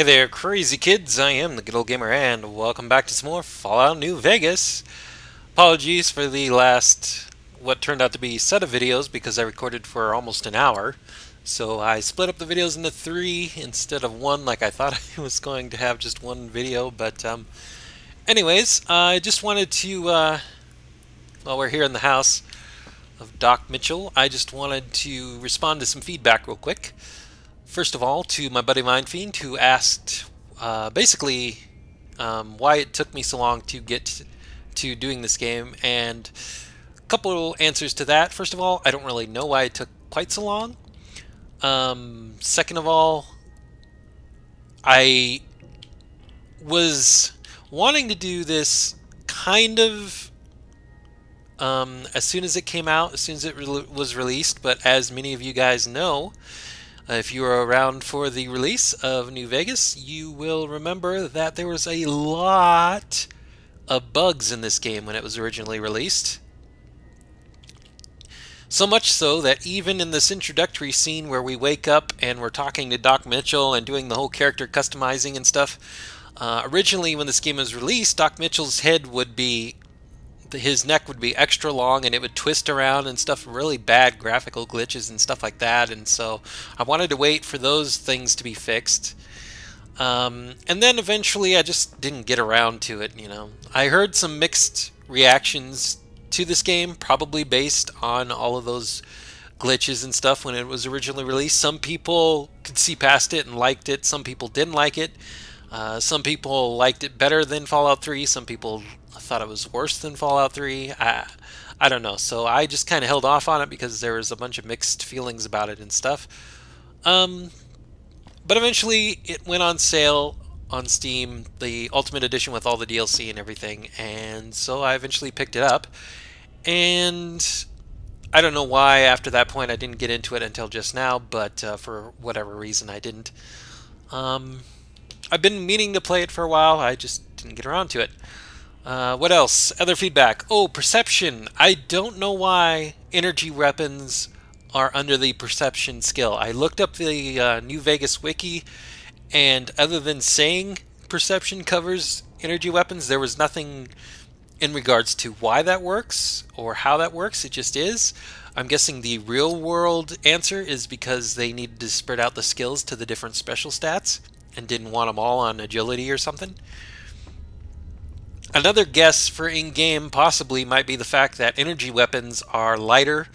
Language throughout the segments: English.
Hey there, crazy kids. I am the Good Old Gamer, and welcome back to some more Fallout New Vegas. Apologies for the last, what turned out to be set of videos because I recorded for almost an hour. So I split up the videos into three instead of one, like I thought I was going to have just one video. Anyways, I just wanted to, while we're here in the house of Doc Mitchell, I just wanted to respond to some feedback real quick. First of all, to my buddy Mindfiend, who asked basically why it took me so long to get to doing this game, and a couple answers to that. First of all, I don't really know why it took quite so long. Second of all, I was wanting to do this kind of as soon as it came out, as soon as it was released, but as many of you guys know, if you were around for the release of New Vegas, you will remember that there was a lot of bugs in this game when it was originally released. So much so that even in this introductory scene where we wake up and we're talking to Doc Mitchell and doing the whole character customizing and stuff, originally when this game was released, Doc Mitchell's head would be his neck would be extra long and it would twist around and stuff, really bad graphical glitches and stuff like that. And so I wanted to wait for those things to be fixed. And then eventually I just didn't get around to it, I heard some mixed reactions to this game, probably based on all of those glitches and stuff when it was originally released. Some people could see past it and liked it. Some people didn't like it. Some people liked it better than Fallout 3. Some people thought it was worse than Fallout 3. I don't know. So I just kind of held off on it because there was a bunch of mixed feelings about it and stuff. But eventually it went on sale on Steam, the Ultimate Edition with all the DLC and everything. And so I eventually picked it up. And I don't know why after that point I didn't get into it until just now, but for whatever reason I didn't. I've been meaning to play it for a while. I just didn't get around to it. What else? Other feedback. Oh, perception. I don't know why energy weapons are under the perception skill. I looked up the New Vegas wiki, and other than saying perception covers energy weapons, there was nothing in regards to why that works or how that works. It just is. I'm guessing the real world answer is because they needed to spread out the skills to the different special stats and didn't want them all on agility or something. Another guess for in-game possibly might be the fact that energy weapons are lighter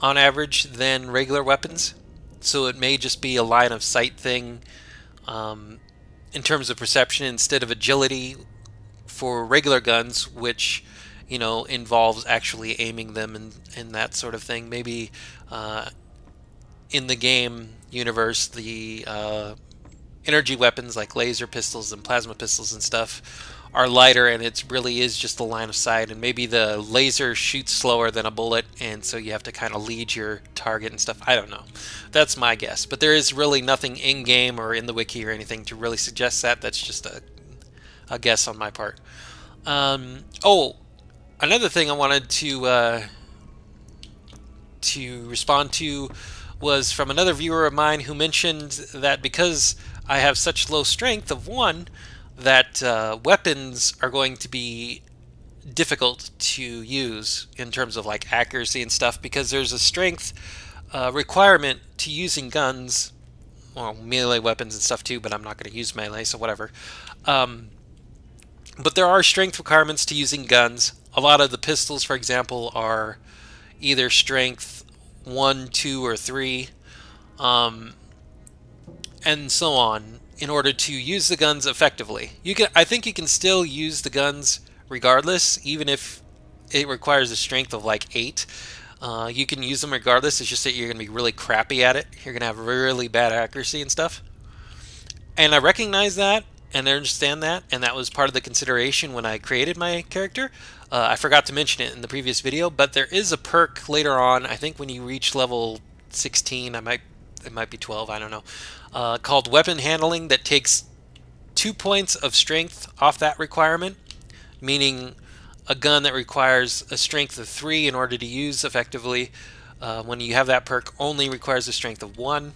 on average than regular weapons. So it may just be a line of sight thing in terms of perception instead of agility for regular guns, which involves actually aiming them and that sort of thing. Maybe in the game universe, the energy weapons like laser pistols and plasma pistols and stuff are lighter, and it really is just the line of sight, and maybe the laser shoots slower than a bullet, and so you have to kind of lead your target and stuff. I don't know. That's my guess, but there is really nothing in-game or in the wiki or anything to really suggest that. That's just a guess on my part. Oh, another thing I wanted to respond to was from another viewer of mine who mentioned that because I have such low strength of 1, that weapons are going to be difficult to use in terms of like accuracy and stuff, because there's a strength requirement to using guns, well, melee weapons and stuff too, but I'm not going to use melee, so whatever. But there are strength requirements to using guns. A lot of the pistols, for example, are either strength 1, 2, or 3, and so on, in order to use the guns effectively. I think you can still use the guns regardless, even if it requires a strength of like 8. You can use them regardless. It's just that you're going to be really crappy at it. You're going to have really bad accuracy and stuff. And I recognize that, and I understand that, and that was part of the consideration when I created my character. I forgot to mention it in the previous video, but there is a perk later on, I think when you reach level 16, it might be 12, I don't know, called Weapon Handling, that takes 2 points of strength off that requirement, meaning a gun that requires a strength of 3 in order to use effectively, when you have that perk, only requires a strength of 1.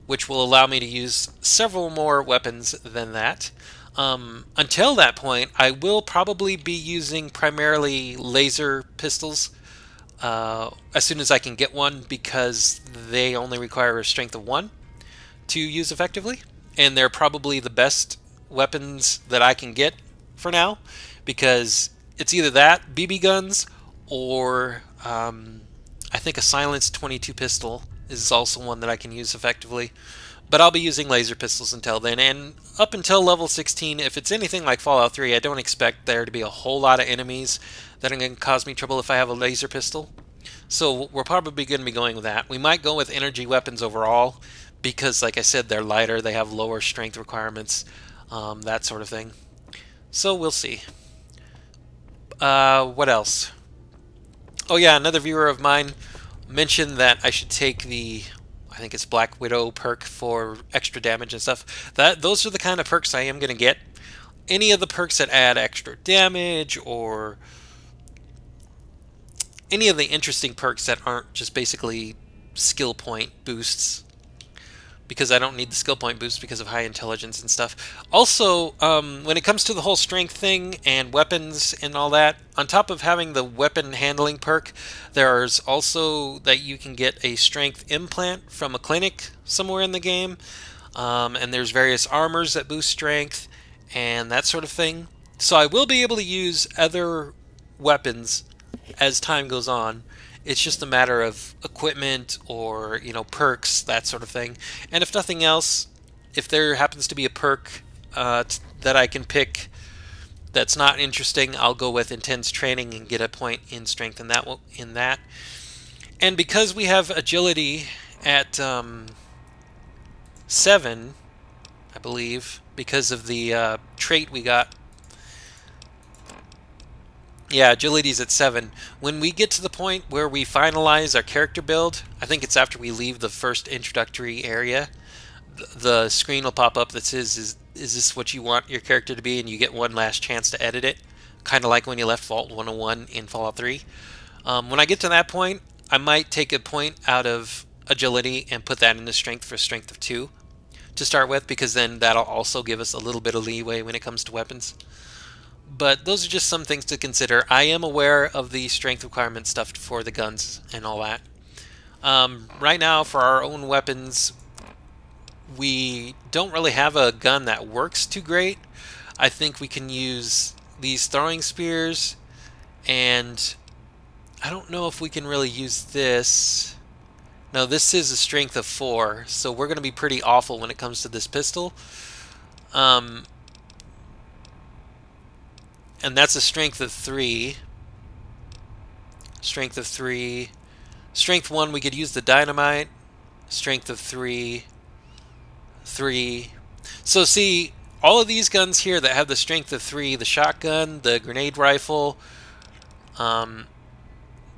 which will allow me to use several more weapons than that. Until that point, I will probably be using primarily laser pistols as soon as I can get one, because they only require a strength of 1 to use effectively, and they're probably the best weapons that I can get for now, because it's either that, BB guns, or I think a silenced 22 pistol is also one that I can use effectively. But I'll be using laser pistols until then, and up until level 16, if it's anything like Fallout 3, I don't expect there to be a whole lot of enemies that are going to cause me trouble if I have a laser pistol. So we're probably going to be going with that. We might go with energy weapons overall, because like I said, they're lighter, they have lower strength requirements, that sort of thing. So we'll see. What else? Oh yeah, another viewer of mine mentioned that I should take the, I think it's Black Widow perk for extra damage and stuff. Those are the kind of perks I am going to get. Any of the perks that add extra damage, or any of the interesting perks that aren't just basically skill point boosts, because I don't need the skill point boost because of high intelligence and stuff. Also, when it comes to the whole strength thing and weapons and all that, on top of having the weapon handling perk, there's also that you can get a strength implant from a clinic somewhere in the game, and there's various armors that boost strength and that sort of thing. So I will be able to use other weapons as time goes on. It's just a matter of equipment or, perks, that sort of thing. And if nothing else, if there happens to be a perk that I can pick that's not interesting, I'll go with intense training and get a point in strength in that. And because we have agility at 7, I believe, because of the trait we got. Yeah, agility's at 7. When we get to the point where we finalize our character build, I think it's after we leave the first introductory area, the screen will pop up that says, is this what you want your character to be? And you get one last chance to edit it, kind of like when you left Vault 101 in Fallout 3. When I get to that point, I might take a point out of agility and put that into strength for strength of 2 to start with, because then that'll also give us a little bit of leeway when it comes to weapons. But those are just some things to consider. I am aware of the strength requirement stuff for the guns and all that. Right now, for our own weapons, we don't really have a gun that works too great. I think we can use these throwing spears, and I don't know if we can really use this. No, this is a strength of 4, so we're going to be pretty awful when it comes to this pistol. And that's a strength of 3. Strength of 3. Strength 1, we could use the dynamite. Strength of 3. 3. So see, all of these guns here that have the strength of 3, the shotgun, the grenade rifle,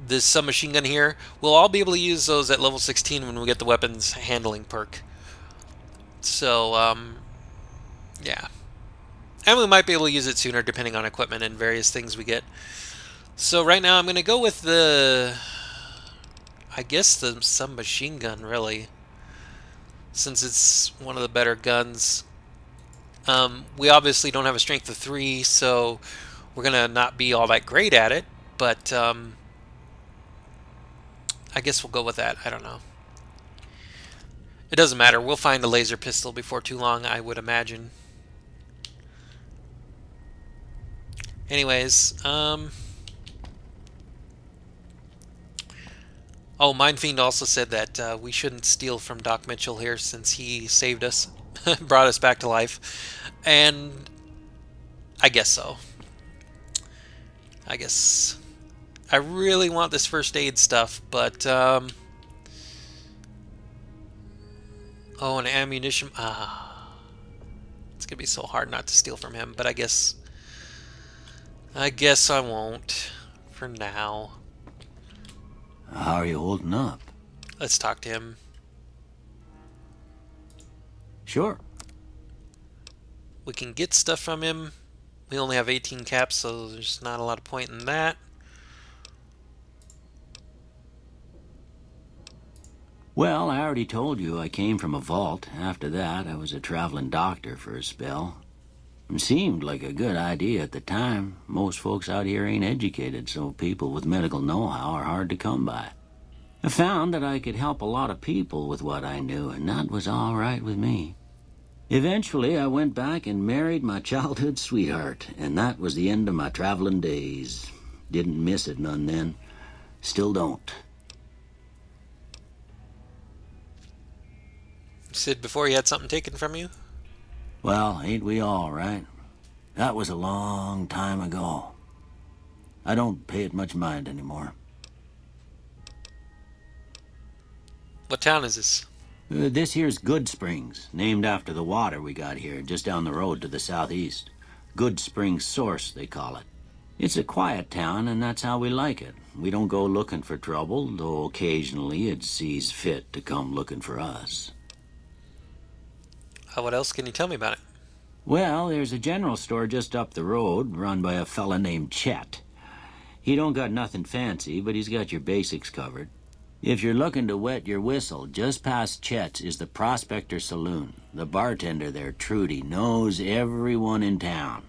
this submachine gun here, we'll all be able to use those at level 16 when we get the weapons handling perk. So, yeah. And we might be able to use it sooner depending on equipment and various things we get. So right now I'm going to go with I guess the submachine gun, really, since it's one of the better guns. We obviously don't have a strength of 3, so we're going to not be all that great at it, but I guess we'll go with that. I don't know. It doesn't matter. We'll find a laser pistol before too long, I would imagine. Anyways, oh, Mindfiend also said that we shouldn't steal from Doc Mitchell here since he saved us, brought us back to life, and I guess so. I guess I really want this first aid stuff, but oh, an ammunition. It's gonna be so hard not to steal from him, but I guess I won't for now. How are you holding up? Let's talk to him. Sure. We can get stuff from him. We only have 18 caps, so there's not a lot of point in that. Well, I already told you I came from a vault. After that, I was a traveling doctor for a spell. It seemed like a good idea at the time. Most folks out here ain't educated, so people with medical know-how are hard to come by. I found that I could help a lot of people with what I knew, and that was all right with me. Eventually, I went back and married my childhood sweetheart, and that was the end of my traveling days. Didn't miss it none then. Still don't. You said before you had something taken from you? Well, ain't we all, right? That was a long time ago. I don't pay it much mind anymore. What town is this? This here's Good Springs, named after the water we got here, just down the road to the southeast. Good Springs Source, they call it. It's a quiet town, and that's how we like it. We don't go looking for trouble, though occasionally it sees fit to come looking for us. What else can you tell me about it? Well, there's a general store just up the road, run by a fella named Chet. He don't got nothing fancy, but he's got your basics covered. If you're looking to wet your whistle, just past Chet's is the Prospector Saloon. The bartender there, Trudy, knows everyone in town.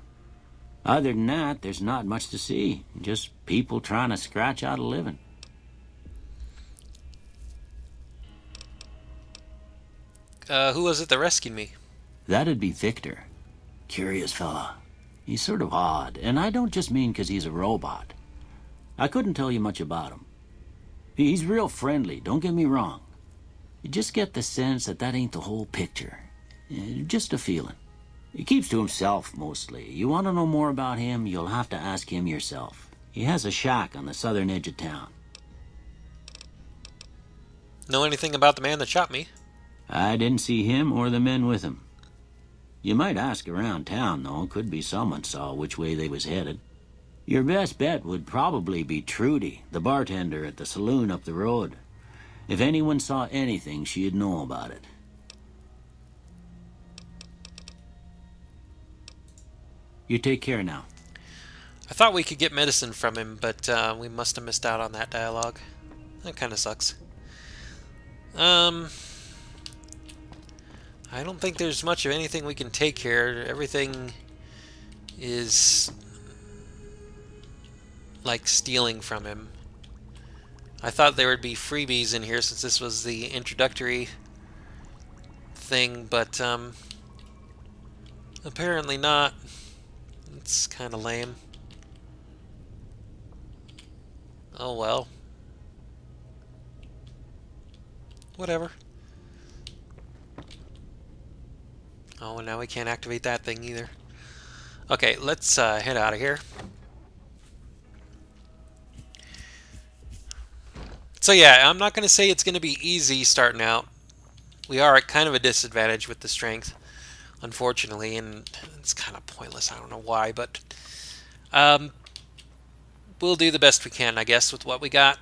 Other than that, there's not much to see. Just people trying to scratch out a living. Who was it that rescued me? That'd be Victor. Curious fella. He's sort of odd, and I don't just mean 'cause he's a robot. I couldn't tell you much about him. He's real friendly, don't get me wrong. You just get the sense that that ain't the whole picture. Just a feeling. He keeps to himself, mostly. You want to know more about him, you'll have to ask him yourself. He has a shack on the southern edge of town. Know anything about the man that shot me? I didn't see him or the men with him. You might ask around town, though. Could be someone saw which way they was headed. Your best bet would probably be Trudy, the bartender at the saloon up the road. If anyone saw anything, she'd know about it. You take care now. I thought we could get medicine from him, but we must have missed out on that dialogue. That kind of sucks. I don't think there's much of anything we can take here. Everything is like stealing from him. I thought there would be freebies in here since this was the introductory thing, but apparently not. It's kind of lame. Oh well. Whatever. Oh, and now we can't activate that thing either. Okay, let's head out of here. So yeah, I'm not going to say it's going to be easy starting out. We are at kind of a disadvantage with the strength, unfortunately, and it's kind of pointless. I don't know why, but we'll do the best we can, I guess, with what we got.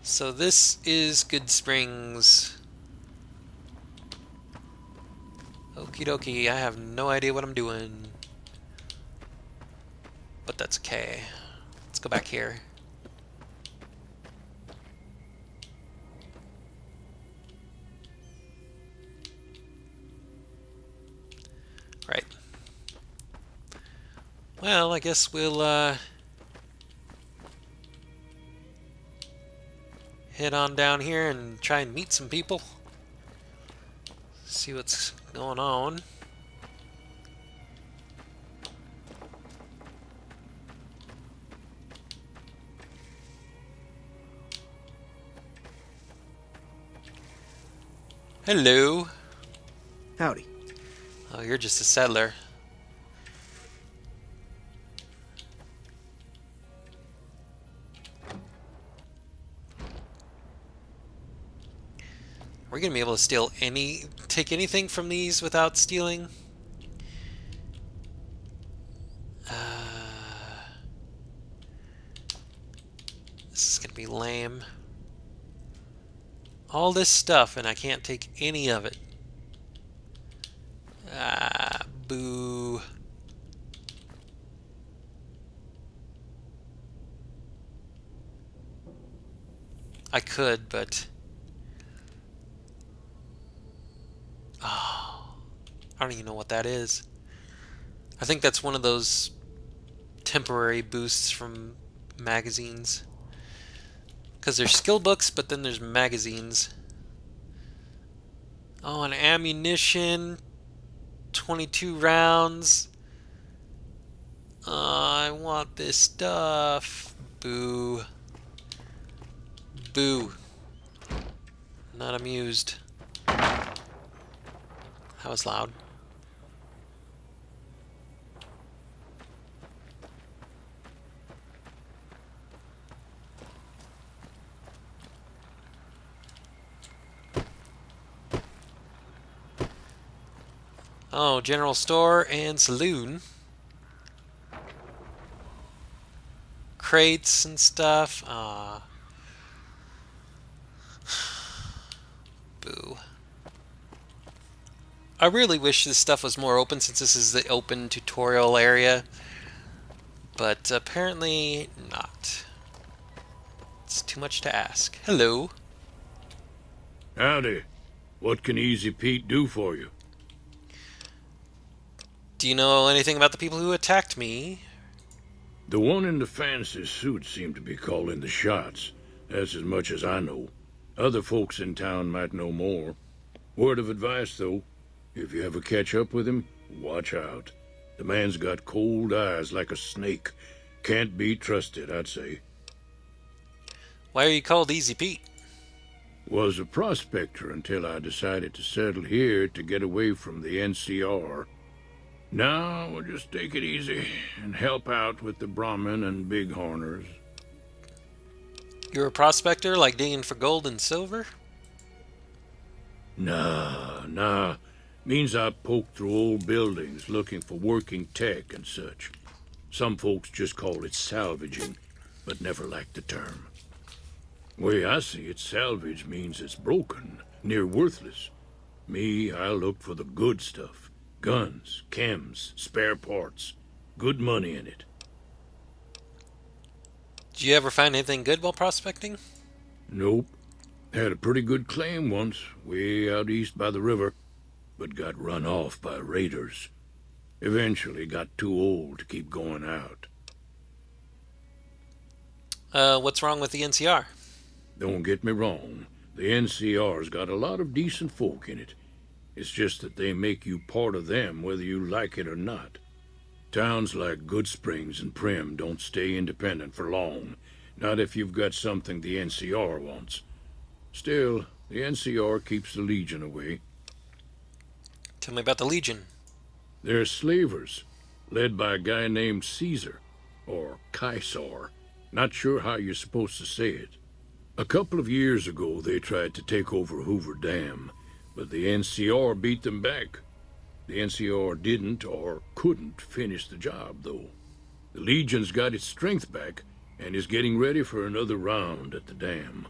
So this is Good Springs. Okie dokie, I have no idea what I'm doing. But that's okay. Let's go back here. Right. Well, I guess we'll head on down here and try and meet some people. See what's going on. Hello. Howdy. Oh, you're just a settler. We're gonna be able to steal take anything from these without stealing. This is gonna be lame. All this stuff and I can't take any of it. Ah, boo. I could, but... Oh, I don't even know what that is. I think that's one of those temporary boosts from magazines. Because there's skill books, but then there's magazines. Oh, and ammunition. 22 rounds. I want this stuff. Boo. Boo. Not amused. That was loud. Oh, general store and saloon. Crates and stuff. Boo. I really wish this stuff was more open since this is the open tutorial area. But apparently not. It's too much to ask. Hello. Howdy. What can Easy Pete do for you? Do you know anything about the people who attacked me? The one in the fancy suit seemed to be calling the shots. That's as much as I know. Other folks in town might know more. Word of advice, though. If you ever catch up with him, watch out. The man's got cold eyes like a snake. Can't be trusted, I'd say. Why are you called Easy Pete? Was a prospector until I decided to settle here to get away from the NCR. Now we'll just take it easy and help out with the Brahmin and Bighorners. You're a prospector, like digging for gold and silver? Nah. Means I poke through old buildings looking for working tech and such. Some folks just call it salvaging, but never liked the term. Way I see it, salvage means it's broken, near worthless. Me, I look for the good stuff. Guns, chems, spare parts. Good money in it. Did you ever find anything good while prospecting? Nope. Had a pretty good claim once, way out east by the river, but got run off by raiders. Eventually got too old to keep going out. What's wrong with the NCR? Don't get me wrong, the NCR's got a lot of decent folk in it. It's just that they make you part of them whether you like it or not. Towns like Good Springs and Prim don't stay independent for long, not if you've got something the NCR wants. Still, the NCR keeps the Legion away. Tell me about the Legion. They're slavers, led by a guy named Caesar, or Caesar. Not sure how you're supposed to say it. A couple of years ago, they tried to take over Hoover Dam, but the NCR beat them back. The NCR didn't or couldn't finish the job, though. The Legion's got its strength back and is getting ready for another round at the dam.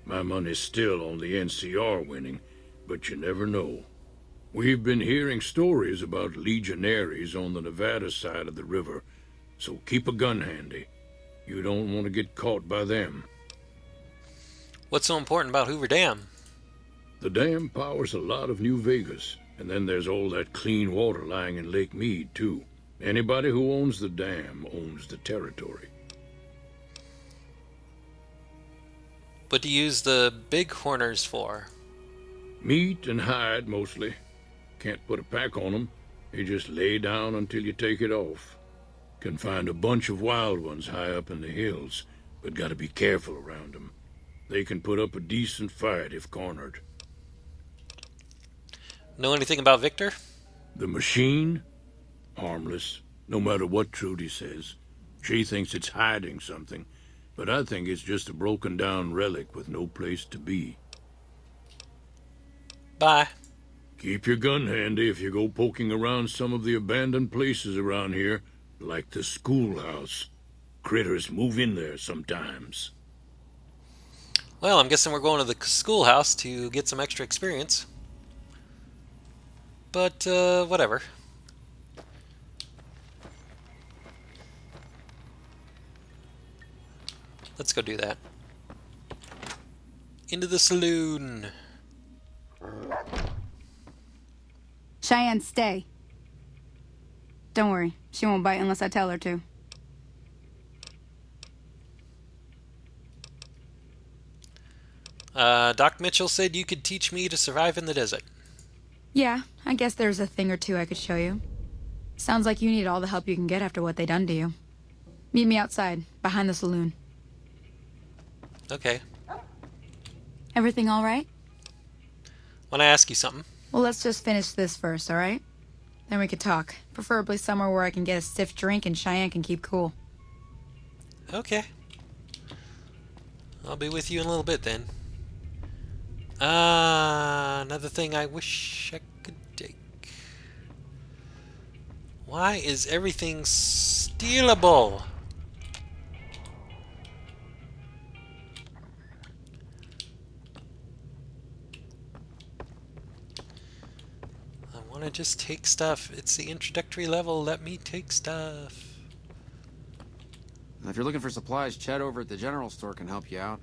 My money's still on the NCR winning, but you never know. We've been hearing stories about legionaries on the Nevada side of the river, so keep a gun handy. You don't want to get caught by them. What's so important about Hoover Dam? The dam powers a lot of New Vegas, and then there's all that clean water lying in Lake Mead, too. Anybody who owns the dam owns the territory. What do you use the Bighorners for? Meat and hide, mostly. Can't put a pack on them. They just lay down until you take it off. Can find a bunch of wild ones high up in the hills, but gotta be careful around them. They can put up a decent fight if cornered. Know anything about Victor? The machine? Harmless, no matter what Trudy says. She thinks it's hiding something, but I think it's just a broken down relic with no place to be. Bye. Keep your gun handy if you go poking around some of the abandoned places around here, like the schoolhouse. Critters move in there sometimes. Well, I'm guessing we're going to the schoolhouse to get some extra experience. But, whatever. Let's go do that. Into the saloon. Cheyenne, stay. Don't worry, she won't bite unless I tell her to. Doc Mitchell said you could teach me to survive in the desert. Yeah, I guess there's a thing or two I could show you. Sounds like you need all the help you can get after what they done to you. Meet me outside, behind the saloon. Okay. Everything all right? Want to ask you something? Well, let's just finish this first, all right? Then we could talk. Preferably somewhere where I can get a stiff drink and Cheyenne can keep cool. Okay. I'll be with you in a little bit then. Another thing I wish I could take. Why is everything stealable? I want to just take stuff. It's the introductory level. Let me take stuff. If you're looking for supplies, Chad over at the general store can help you out.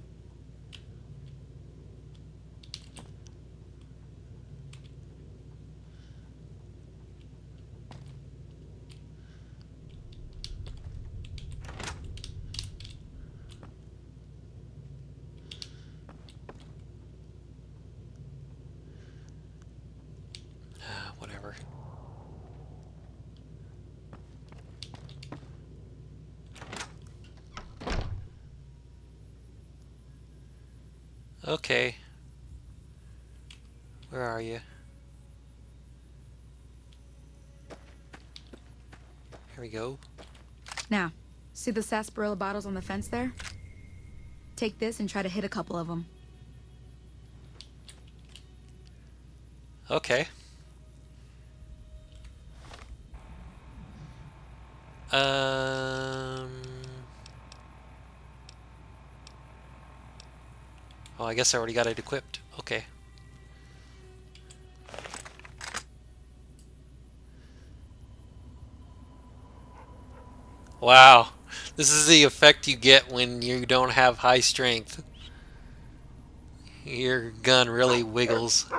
Whatever. Okay. Where are you? Here we go. Now, see the sarsaparilla bottles on the fence there? Take this and try to hit a couple of them. Okay. Oh, I guess I already got it equipped. Okay. Wow. This is the effect you get when you don't have high strength. Your gun really wiggles.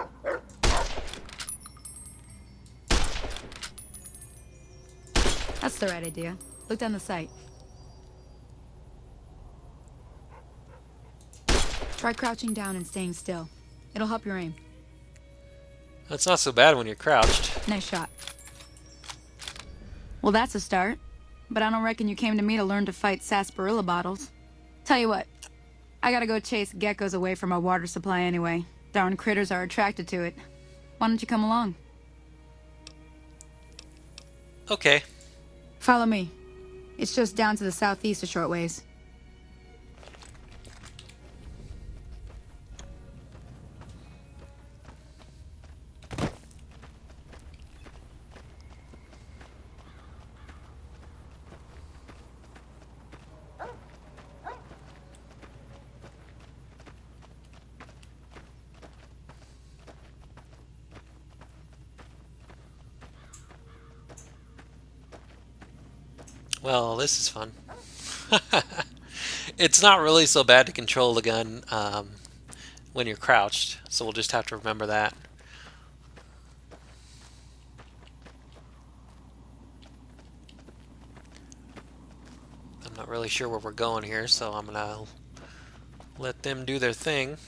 That's the right idea. Look down the sight. Try crouching down and staying still. It'll help your aim. That's not so bad when you're crouched. Nice shot. Well, that's a start. But I don't reckon you came to me to learn to fight sarsaparilla bottles. Tell you what, I gotta go chase geckos away from our water supply anyway. Darn critters are attracted to it. Why don't you come along? Okay. Follow me. It's just down to the southeast a short ways. Well, this is fun. It's not really so bad to control the gun when you're crouched, so we'll just have to remember that. I'm not really sure where we're going here, so I'm gonna let them do their thing.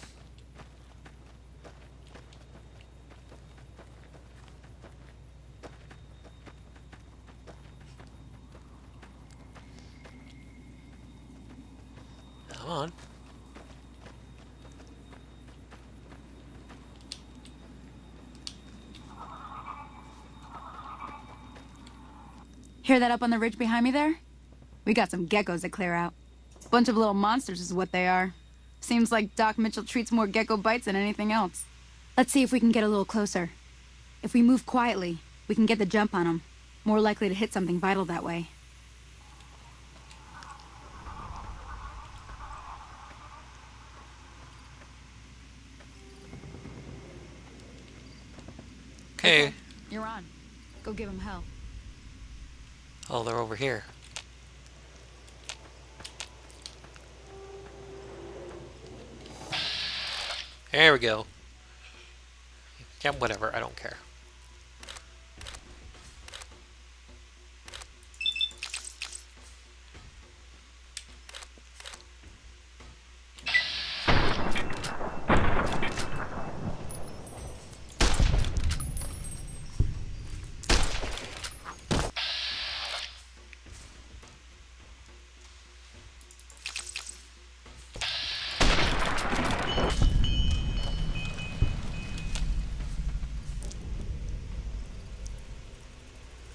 Come on. Hear that up on the ridge behind me there? We got some geckos to clear out. Bunch of little monsters is what they are. Seems like Doc Mitchell treats more gecko bites than anything else. Let's see if we can get a little closer. If we move quietly, we can get the jump on them. More likely to hit something vital that way. Okay. You're on. Go give them hell. Oh, they're over here. There we go. Yeah, whatever. I don't care.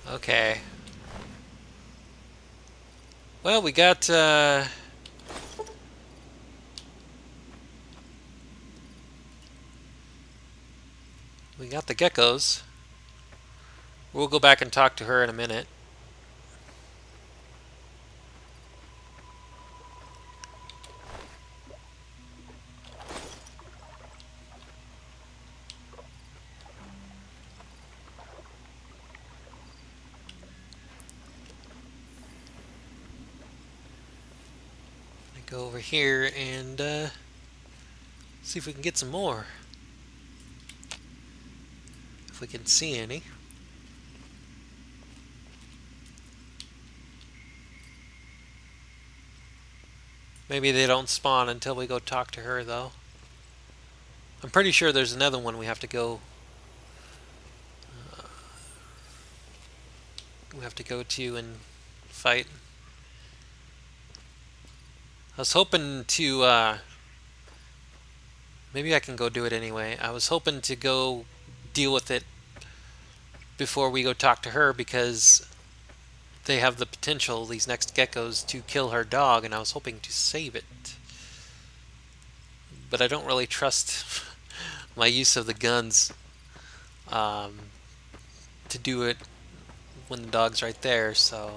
Okay. Well, we got the geckos. We'll go back and talk to her in a minute. Go over here and see if we can get some more. If we can see any. Maybe they don't spawn until we go talk to her, though. I'm pretty sure there's another one we have to go. We have to go to and fight. I was hoping to. Maybe I can go do it anyway. I was hoping to go deal with it before we go talk to her because they have the potential, these next geckos, to kill her dog, and I was hoping to save it. But I don't really trust my use of the guns to do it when the dog's right there, so...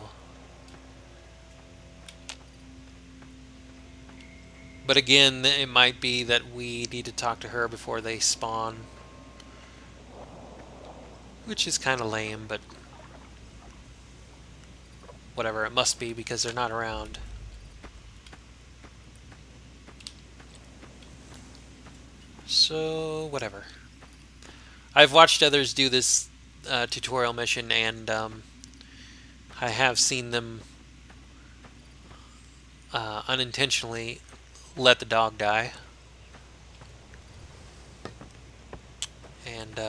But again, it might be that we need to talk to her before they spawn. Which is kind of lame, but... whatever, it must be because they're not around. So, whatever. I've watched others do this tutorial mission, and I have seen them unintentionally let the dog die. And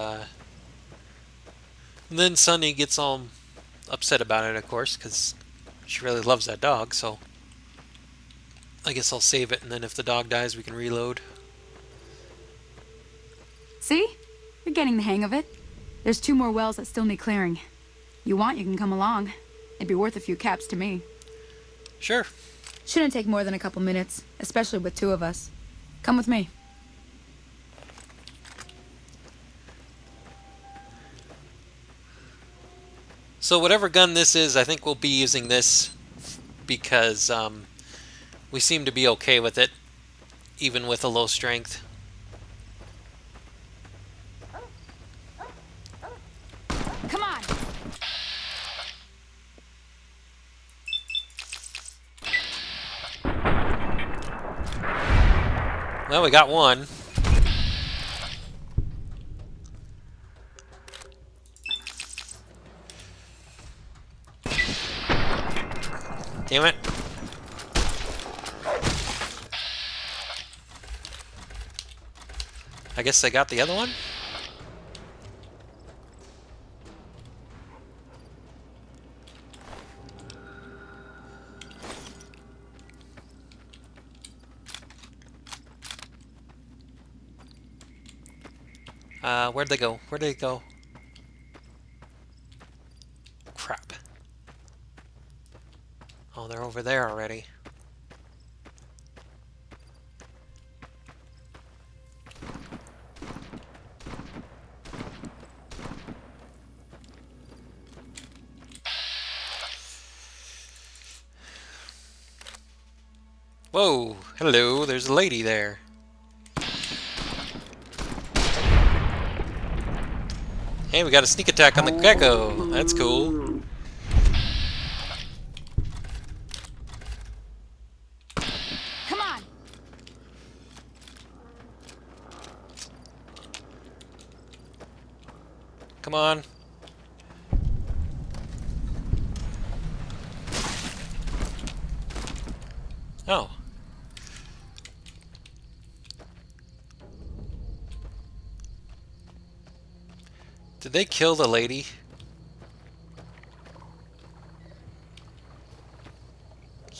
then Sunny gets all upset about it, of course, because she really loves that dog, so I guess I'll save it, and then if the dog dies, we can reload. See? You're getting the hang of it. There's 2 more wells that still need clearing. You want, you can come along. It'd be worth a few caps to me. Sure. Shouldn't take more than a couple minutes, especially with 2 of us. Come with me. So whatever gun this is, I think we'll be using this because we seem to be okay with it, even with a low strength. Come on! Well, we got one. Damn it. I guess I got the other one? Where'd they go? Where'd they go? Crap. Oh, they're over there already. Whoa, hello, there's a lady there. Hey, we got a sneak attack on the gecko. That's cool. Come on! Come on. Oh. Did they kill the lady?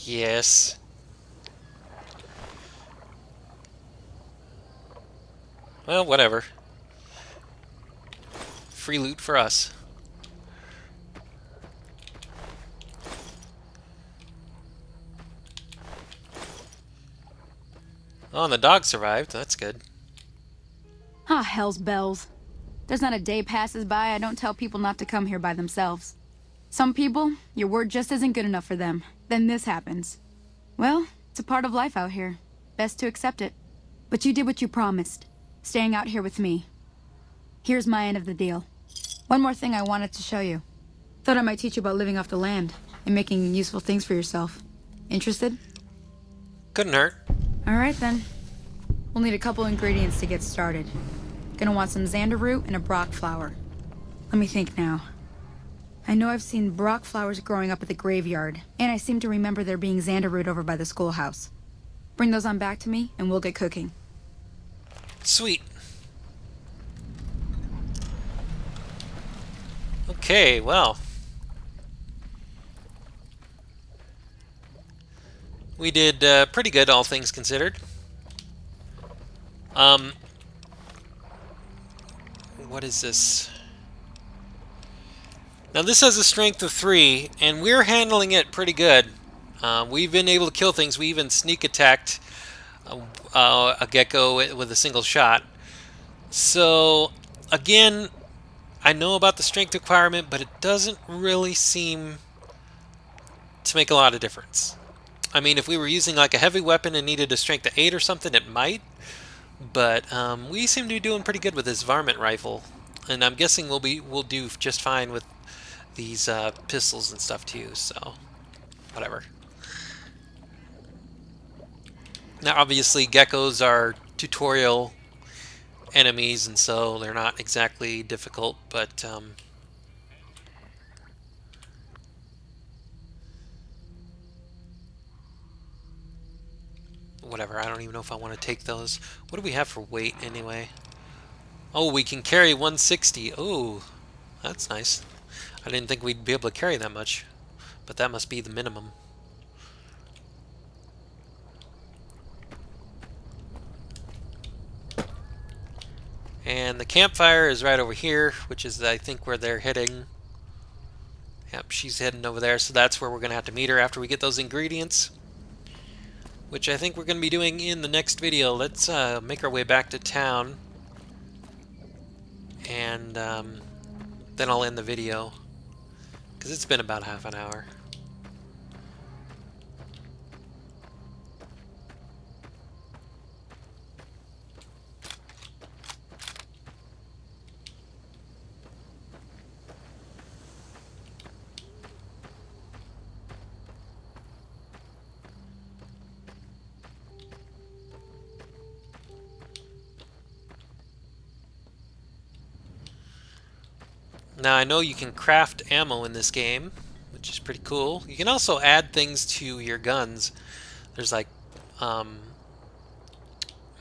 Yes. Well, whatever. Free loot for us. Oh, and the dog survived. That's good. Ah, hell's bells. There's not a day passes by I don't tell people not to come here by themselves. Some people, your word just isn't good enough for them. Then this happens. Well, it's a part of life out here. Best to accept it. But you did what you promised. Staying out here with me. Here's my end of the deal. One more thing I wanted to show you. Thought I might teach you about living off the land and making useful things for yourself. Interested? Couldn't hurt. Alright then. We'll need a couple ingredients to get started. Gonna want some xander root and a brock flower. Let me think now. I know I've seen brock flowers growing up at the graveyard, and I seem to remember there being xander root over by the schoolhouse. Bring those on back to me, and we'll get cooking. Sweet. Okay, well. We did pretty good, all things considered. What is this? Now this has a strength of 3, and we're handling it pretty good. We've been able to kill things. We even sneak attacked a gecko with a single shot. So, again, I know about the strength requirement, but it doesn't really seem to make a lot of difference. I mean, if we were using like a heavy weapon and needed a strength of 8 or something, it might. But we seem to be doing pretty good with this varmint rifle, and I'm guessing we'll do just fine with these pistols and stuff too. So, whatever. Now, obviously, geckos are tutorial enemies, and so they're not exactly difficult, but whatever. I don't even know if I want to take those. What do we have for weight anyway? Oh, we can carry 160. Oh, that's nice. I didn't think we'd be able to carry that much, but that must be the minimum. And the campfire is right over here, which is, I think, where they're heading. Yep, she's heading over there, so that's where we're going to have to meet her after we get those ingredients, which I think we're going to be doing in the next video. Let's make our way back to town, and then I'll end the video, because it's been about half an hour. Now, I know you can craft ammo in this game, which is pretty cool. You can also add things to your guns. There's like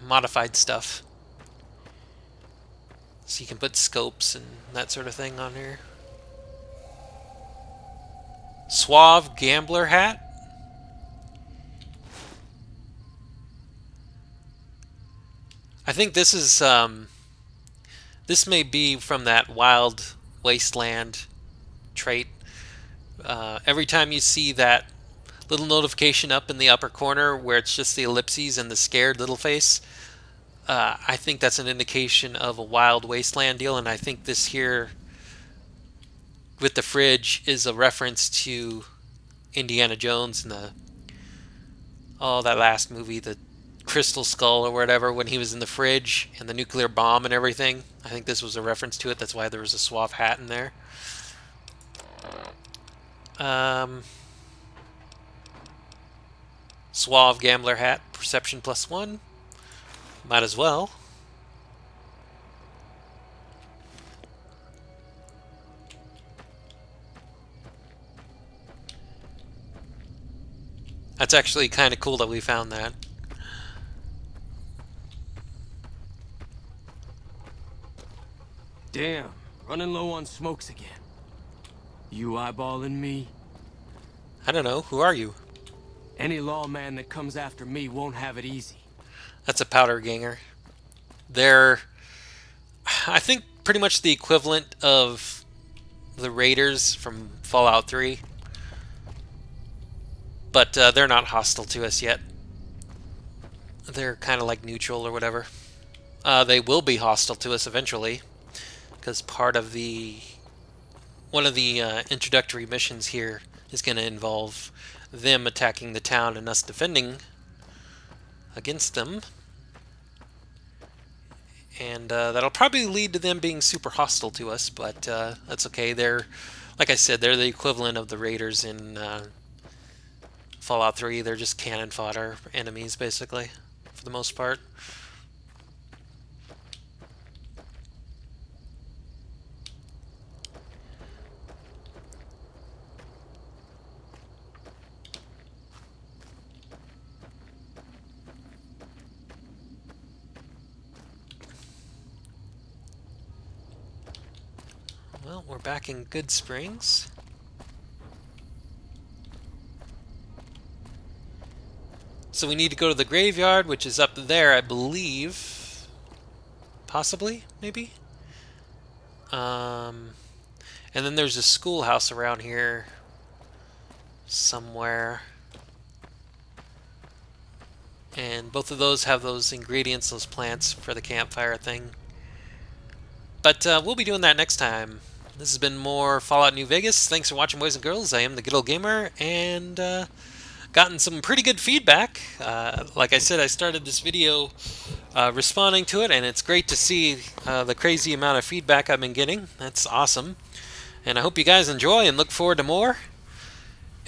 modified stuff. So you can put scopes and that sort of thing on here. Suave gambler hat. I think this is this may be from that wild wasteland trait. Every time you see that little notification up in the upper corner where it's just the ellipses and the scared little face, I think that's an indication of a wild wasteland deal, and I think this here with the fridge is a reference to Indiana Jones and that last movie, the Crystal Skull or whatever, when he was in the fridge and the nuclear bomb and everything. I think this was a reference to it. That's why there was a suave hat in there. Suave gambler hat, perception +1. Might as well. That's actually kind of cool that we found that. Damn, running low on smokes again. You eyeballing me? I don't know. Who are you? Any lawman that comes after me won't have it easy. That's a powder ganger. They're, I think, pretty much the equivalent of the Raiders from Fallout 3. But they're not hostile to us yet. They're kind of like neutral or whatever. They will be hostile to us eventually, because part of one of the introductory missions here is going to involve them attacking the town and us defending against them. And that'll probably lead to them being super hostile to us, but that's okay. They're, like I said, they're the equivalent of the Raiders in Fallout 3. They're just cannon fodder enemies, basically, for the most part. Well, we're back in Good Springs. So we need to go to the graveyard, which is up there, I believe. Possibly, maybe? And then there's a schoolhouse around here somewhere. And both of those have those ingredients, those plants for the campfire thing. But we'll be doing that next time. This has been more Fallout New Vegas. Thanks for watching, boys and girls. I am the Good Old Gamer, and gotten some pretty good feedback. Like I said, I started this video responding to it, and it's great to see the crazy amount of feedback I've been getting. That's awesome. And I hope you guys enjoy and look forward to more.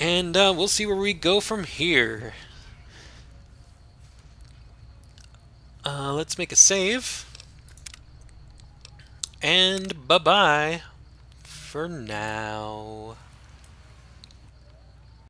And we'll see where we go from here. Let's make a save. And bye-bye for now.